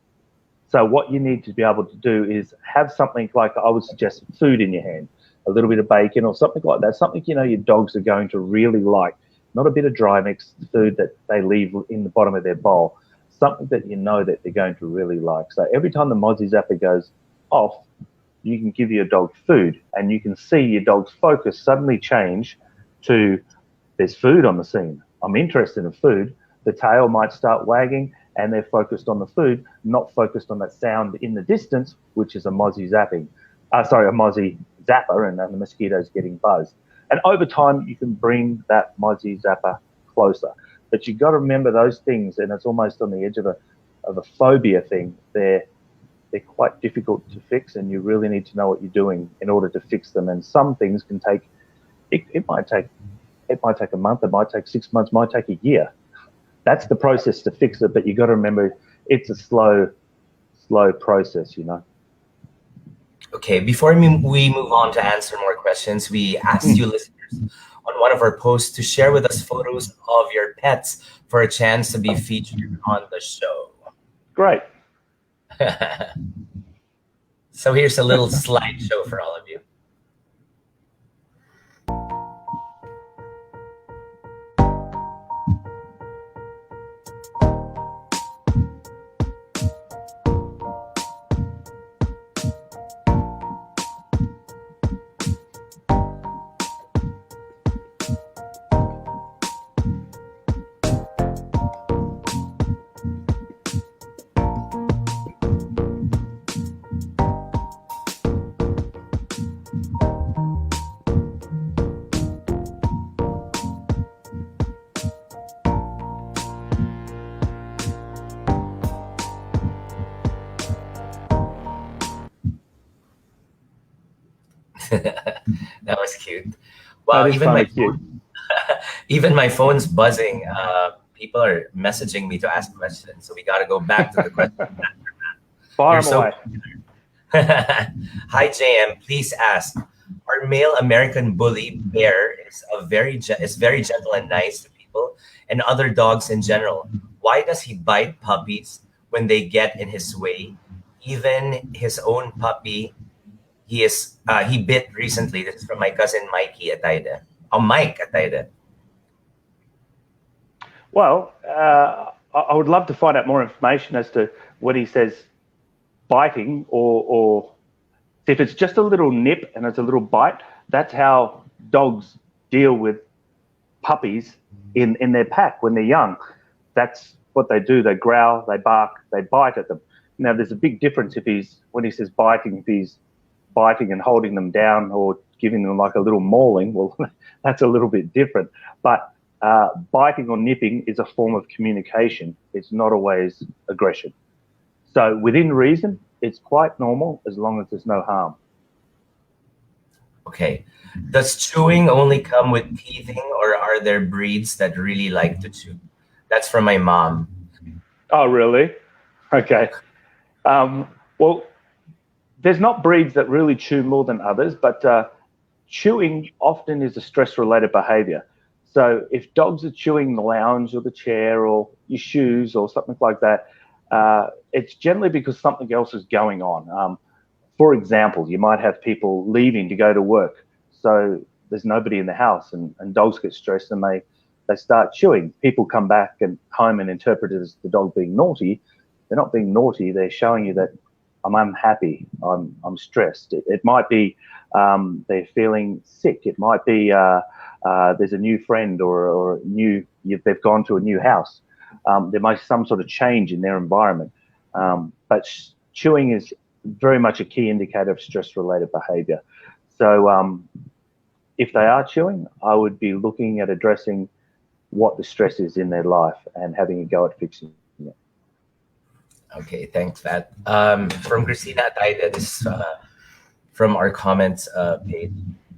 So what you need to be able to do is have something like, I would suggest, food in your hand, a little bit of bacon or something like that, something you know your dogs are going to really like, not a bit of dry mix food that they leave in the bottom of their bowl, something that you know that they're going to really like. So every time the Mozzie zapper goes off, you can give your dog food and you can see your dog's focus suddenly change to, there's food on the scene. I'm interested in food. The tail might start wagging and they're focused on the food, not focused on that sound in the distance, which is a Mozzie zapper, and then the mosquito's getting buzzed. And over time, you can bring that Mozzie zapper closer. But you've got to remember those things, and it's almost on the edge of a phobia thing. They're quite difficult to fix, and you really need to know what you're doing in order to fix them. And some things can take, it might take a month, it might take 6 months, might take a year. That's the process to fix it, but you got to remember it's a slow process, you know. Okay, before we move on to answer more questions, we asked you listeners on one of our posts to share with us photos of your pets for a chance to be featured on the show. Great. So here's a little slideshow for all of you. That was cute. Wow, even my phone's buzzing. People are messaging me to ask questions, so we got to go back to the question. Fire them away. Hi, JM. Please ask: our male American bully Bear is very gentle and nice to people and other dogs in general. Why does he bite puppies when they get in his way? Even his own puppy, he bit recently. This is from my cousin Mikey Atayde. Mike Atayde. Well, I would love to find out more information as to what he says biting or So if it's just a little nip and it's a little bite, that's how dogs deal with puppies in their pack when they're young. That's what they do. They growl, they bark, they bite at them. Now, there's a big difference when he says biting, if he's biting and holding them down or giving them like a little mauling. Well, that's a little bit different. But biting or nipping is a form of communication. It's not always aggression. So within reason, it's quite normal as long as there's no harm. Okay. Does chewing only come with teething, or are there breeds that really like to chew? That's from my mom. Oh, really? Okay. Well, there's not breeds that really chew more than others, but chewing often is a stress-related behavior. So if dogs are chewing the lounge or the chair or your shoes or something like that, it's generally because something else is going on. For example, you might have people leaving to go to work, so there's nobody in the house, and dogs get stressed and they start chewing. People come back and home and interpret it as the dog being naughty. They're not being naughty. They're showing you that I'm unhappy. I'm stressed. It might be they're feeling sick. It might be there's a new friend or they've gone to a new house. There might be some sort of change in their environment. But chewing is very much a key indicator of stress-related behavior. So if they are chewing, I would be looking at addressing what the stress is in their life and having a go at fixing it. Okay, thanks, Pat. From Christina Taida, this from our comments page.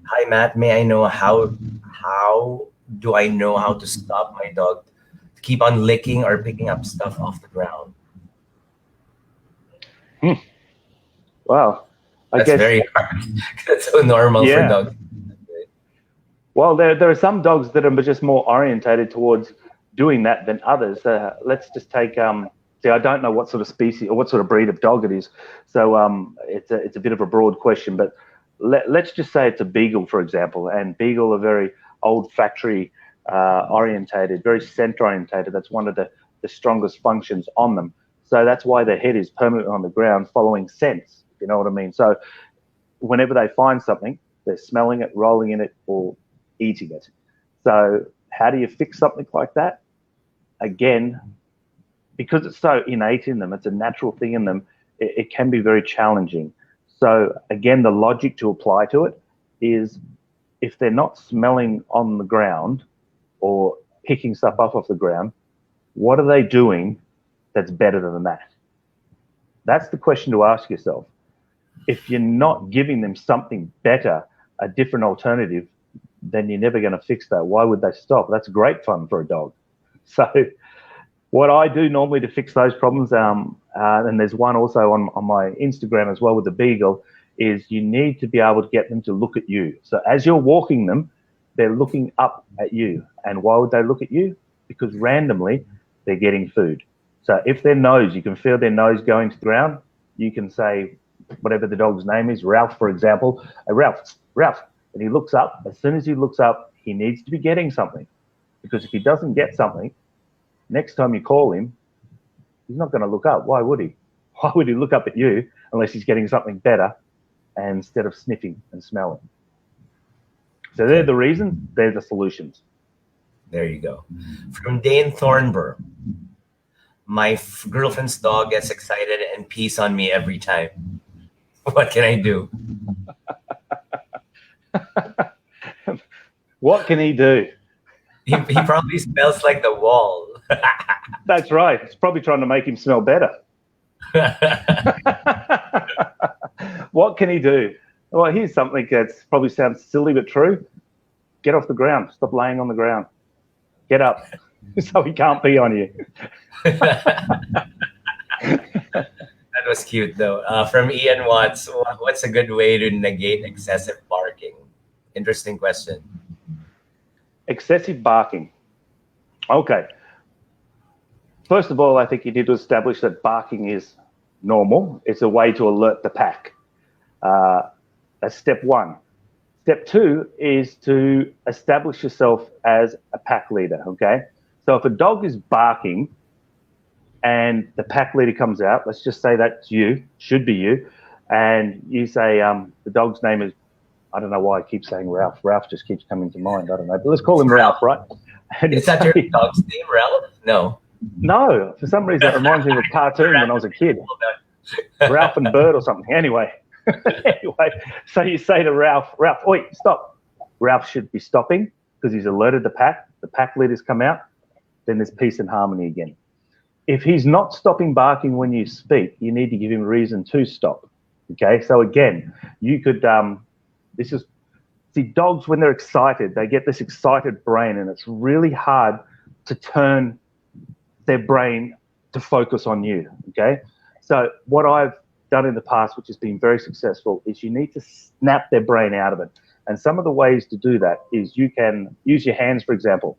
Hi, Matt. May I know how do I know how to stop my dog to keep on licking or picking up stuff off the ground? Wow. That's very hard. That's so normal for dogs. Well, there are some dogs that are just more orientated towards doing that than others. Let's just take, see, I don't know what sort of species or what sort of breed of dog it is. So it's a bit of a broad question, but let's just say it's a beagle, for example, and beagle are very olfactory orientated, very scent orientated. That's one of the strongest functions on them. So that's why their head is permanently on the ground following scents, if you know what I mean. So whenever they find something, they're smelling it, rolling in it, or eating it. So how do you fix something like that? Again, because it's so innate in them, it's a natural thing in them, it can be very challenging. So again, the logic to apply to it is if they're not smelling on the ground or picking stuff up off the ground, what are they doing that's better than that? That's the question to ask yourself. If you're not giving them something better, a different alternative, then you're never going to fix that. Why would they stop? That's great fun for a dog. So what I do normally to fix those problems, and there's one also on my Instagram as well with the beagle, is you need to be able to get them to look at you. So as you're walking them, they're looking up at you. And why would they look at you? Because randomly they're getting food. So if their nose, you can feel their nose going to the ground, you can say whatever the dog's name is, Ralph, for example, Ralph. And he looks up. As soon as he looks up, he needs to be getting something. Because if he doesn't get something, next time you call him, he's not going to look up. Why would he? Why would he look up at you unless he's getting something better and instead of sniffing and smelling? So they're the reasons, they're the solutions. There you go. From Dane Thornburg. My girlfriend's dog gets excited and pees on me every time. What can I do? What can he do? He probably smells like the wall. That's right. It's probably trying to make him smell better. What can he do? Well, here's something that probably sounds silly but true. Get off the ground. Stop laying on the ground. Get up so he can't pee on you. That was cute, though. From Ian Watts, what's a good way to negate excessive barking? Interesting question. Excessive barking. Okay. First of all, I think you need to establish that barking is normal. It's a way to alert the pack. That's step one. Step two is to establish yourself as a pack leader, okay? So if a dog is barking and the pack leader comes out, let's just say that's you, should be you, and you say the dog's name is, I don't know why I keep saying Ralph. Ralph just keeps coming to mind. I don't know, but let's call him Ralph, right? And Is that your dog's name, Ralph? No. No, for some reason it reminds me of a cartoon when I was a kid. Ralph and Bird or something. Anyway, so you say to Ralph, oi, stop. Ralph should be stopping because he's alerted the pack. The pack leaders come out. Then there's peace and harmony again. If he's not stopping barking when you speak, you need to give him reason to stop. Okay, so again, you could, see, dogs, when they're excited, they get this excited brain, and it's really hard to turn their brain to focus on you, okay? So what I've done in the past, which has been very successful, is you need to snap their brain out of it. And some of the ways to do that is you can use your hands, for example.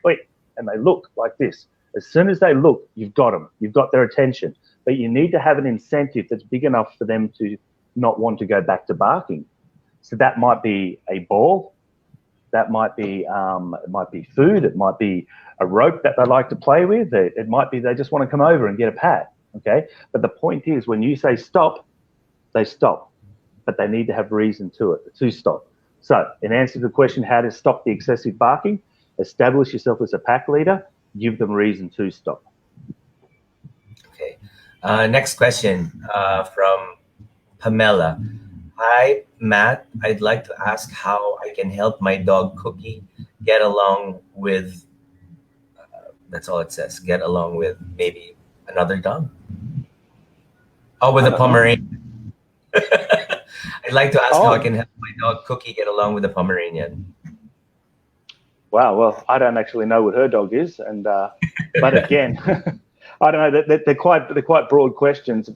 Wait, and they look like this. As soon as they look, you've got them. You've got their attention. But you need to have an incentive that's big enough for them to not want to go back to barking. So that might be a ball. That might be it might be food. It might be a rope that they like to play with. It might be they just want to come over and get a pat. Okay, but the point is, when you say stop, they stop, but they need to have reason to stop. So, in answer to the question, how to stop the excessive barking, establish yourself as a pack leader. Give them reason to stop. Okay. Next question from Pamela. Hi, Matt. I'd like to ask how I can help my dog Cookie get along with, that's all it says, get along with maybe another dog. Oh, with a Pomeranian. I'd like to ask how I can help my dog Cookie get along with a Pomeranian. Wow, well, I don't actually know what her dog is, and but again, I don't know. They're quite broad questions.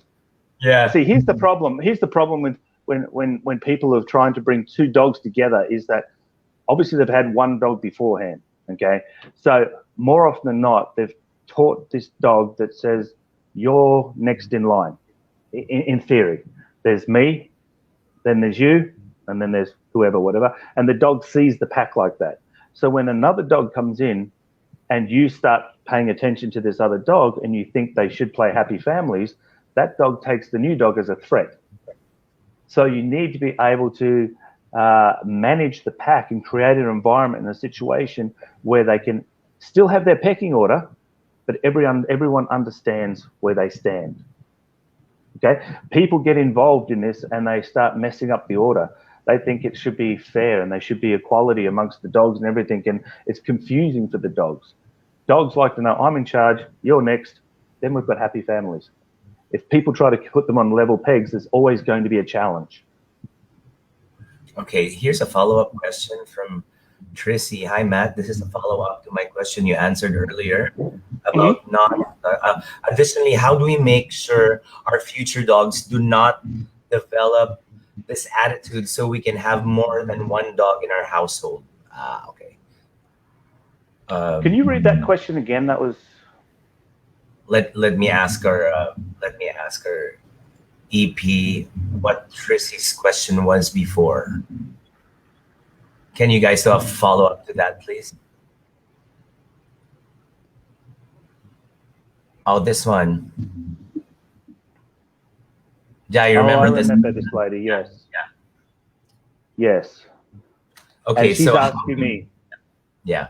Yeah. See, here's the problem. Here's the problem with when people are trying to bring two dogs together is that obviously they've had one dog beforehand. Okay, so more often than not, they've taught this dog that says you're next in line. In theory, there's me, then there's you, and then there's whoever, whatever, and the dog sees the pack like that. So when another dog comes in and you start paying attention to this other dog and you think they should play happy families, that dog takes the new dog as a threat. So you need to be able to manage the pack and create an environment and a situation where they can still have their pecking order, but everyone understands where they stand. Okay, people get involved in this and they start messing up the order. They think it should be fair and there should be equality amongst the dogs and everything, and it's confusing for the dogs. Dogs like to know, I'm in charge, you're next, then we've got happy families. If people try to put them on level pegs, there's always going to be a challenge. Okay, here's a follow-up question from Tracy. Hi, Matt. This is a follow-up to my question you answered earlier about additionally, how do we make sure our future dogs do not develop this attitude so we can have more than one dog in our household? Okay. Can you read that question again? That was. Let me ask our EP what Tracy's question was before. Can you guys do a follow up to that, please? Oh, this one. Yeah, you remember this? I remember this lady. Yes. Yeah. Yes. Okay, and she's so asking me. Yeah.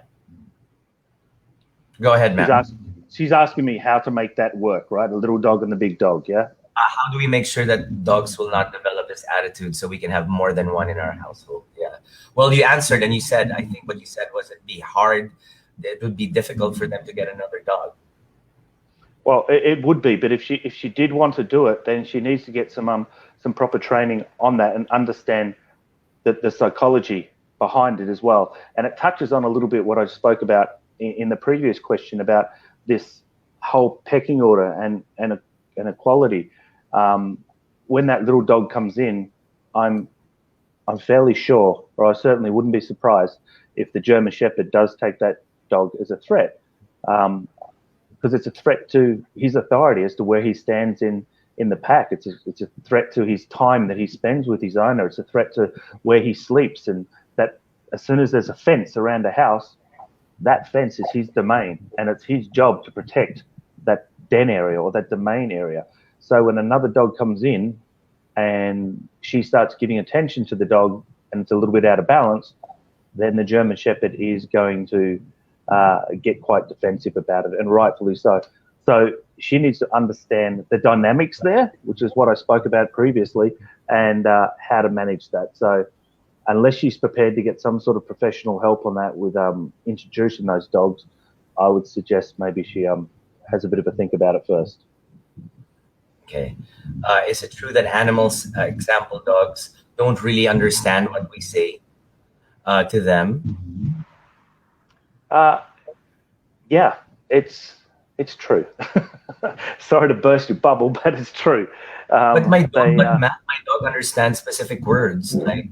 Go ahead, Matt. She's asking me how to make that work, right? The little dog and the big dog, yeah? How do we make sure that dogs will not develop this attitude so we can have more than one in our household? Yeah. Well, you answered and you said, I think what you said was it'd be hard, it would be difficult for them to get another dog. Well, it would be, but if she did want to do it, then she needs to get some proper training on that and understand the psychology behind it as well. And it touches on a little bit what I spoke about in the previous question about this whole pecking order and equality. When that little dog comes in, I'm fairly sure, or I certainly wouldn't be surprised if the German Shepherd does take that dog as a threat, because it's a threat to his authority as to where he stands in the pack. It's a threat to his time that he spends with his owner. It's a threat to where he sleeps, and that as soon as there's a fence around a house, that fence is his domain, and it's his job to protect that den area or that domain area. So when another dog comes in, and she starts giving attention to the dog and it's a little bit out of balance, then the German Shepherd is going to get quite defensive about it, and rightfully so. So she needs to understand the dynamics there, which is what I spoke about previously, and how to manage that. So unless she's prepared to get some sort of professional help on that with introducing those dogs, I would suggest maybe she has a bit of a think about it first. Okay. Is it true that animals, example dogs, don't really understand what we say to them? Yeah, it's true. Sorry to burst your bubble, but it's true. But my dog understands specific words. Like,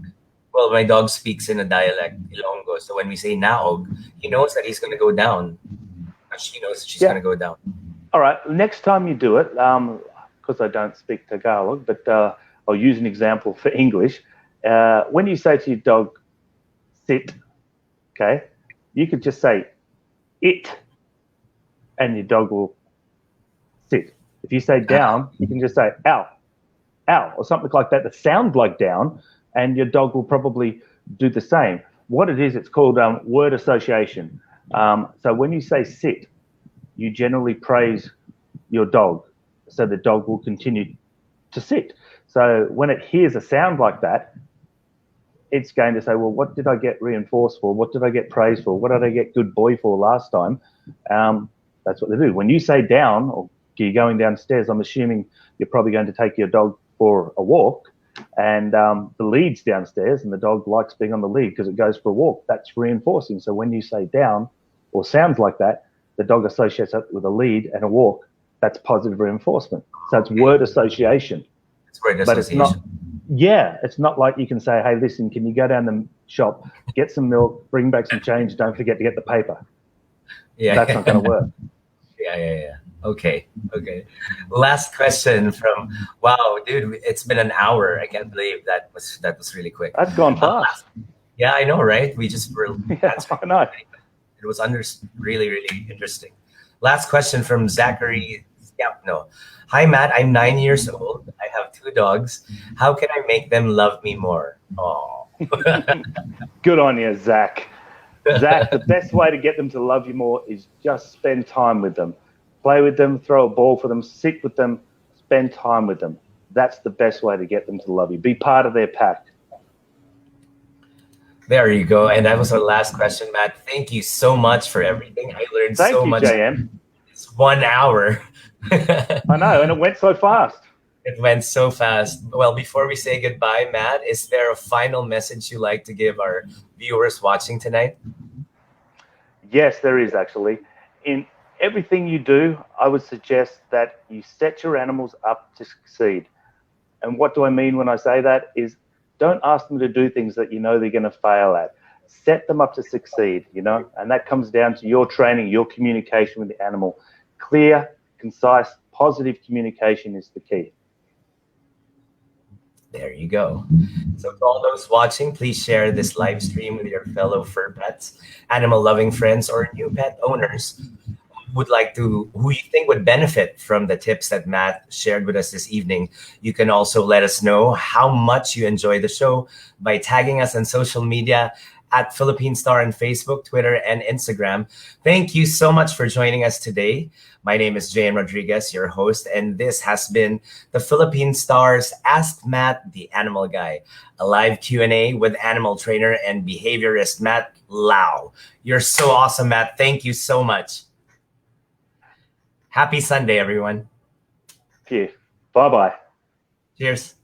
well, my dog speaks in a dialect, Ilonggo. So when we say naog, he knows that he's going to go down. She knows she's going to go down. All right. Next time you do it, because I don't speak Tagalog, but I'll use an example for English. When you say to your dog, sit, okay, you could just say it, and your dog will sit. If you say down, you can just say ow, ow, or something like that sounds like down, and your dog will probably do the same. What it is, it's called word association. So when you say sit, you generally praise your dog, so the dog will continue to sit. So when it hears a sound like that, it's going to say, well, what did I get reinforced for? What did I get praised for? What did I get good boy for last time? That's what they do. When you say down, or you're going downstairs, I'm assuming you're probably going to take your dog for a walk, and the lead's downstairs, and the dog likes being on the lead because it goes for a walk. That's reinforcing. So when you say down or sounds like that, the dog associates it with a lead and a walk. That's positive reinforcement. So it's word association. It's word association. But it's not like you can say, hey, listen, can you go down the shop, get some milk, bring back some change, don't forget to get the paper. Yeah. That's not going to work. Yeah. Okay. Last question from, wow, dude, it's been an hour. I can't believe that was really quick. That's gone fast. Yeah, I know, right? We just were. I know. It was really, really interesting. Last question from Zachary. No. Hi, Matt. I'm 9 years old. I have 2 dogs. How can I make them love me more? Oh. Good on you, Zach. Zach, the best way to get them to love you more is just spend time with them. Play with them, throw a ball for them, sit with them, spend time with them. That's the best way to get them to love you. Be part of their pack. There you go. And that was our last question, Matt. Thank you so much for everything. I learned so much. Thank you, JM. It's 1 hour. I know, and it went so fast. It went so fast. Well, before we say goodbye, Matt, is there a final message you'd like to give our viewers watching tonight? Yes, there is actually. In everything you do, I would suggest that you set your animals up to succeed. And what do I mean when I say that is, don't ask them to do things that you know they're going to fail at. Set them up to succeed, and that comes down to your training, your communication with the animal. Clear, concise, positive communication is the key. There you go. So for all those watching, please share this live stream with your fellow fur pets, animal-loving friends, or new pet owners who you think would benefit from the tips that Matt shared with us this evening. You can also let us know how much you enjoy the show by tagging us on social media at Philippine Star on Facebook, Twitter, and Instagram. Thank you so much for joining us today. My name is J.M. Rodriguez, your host, and this has been the Philippine Star's Ask Matt, the Animal Guy, a live Q&A with animal trainer and behaviorist Matt Lowe. You're so awesome, Matt. Thank you so much. Happy Sunday, everyone. Thank you. Bye-bye. Cheers.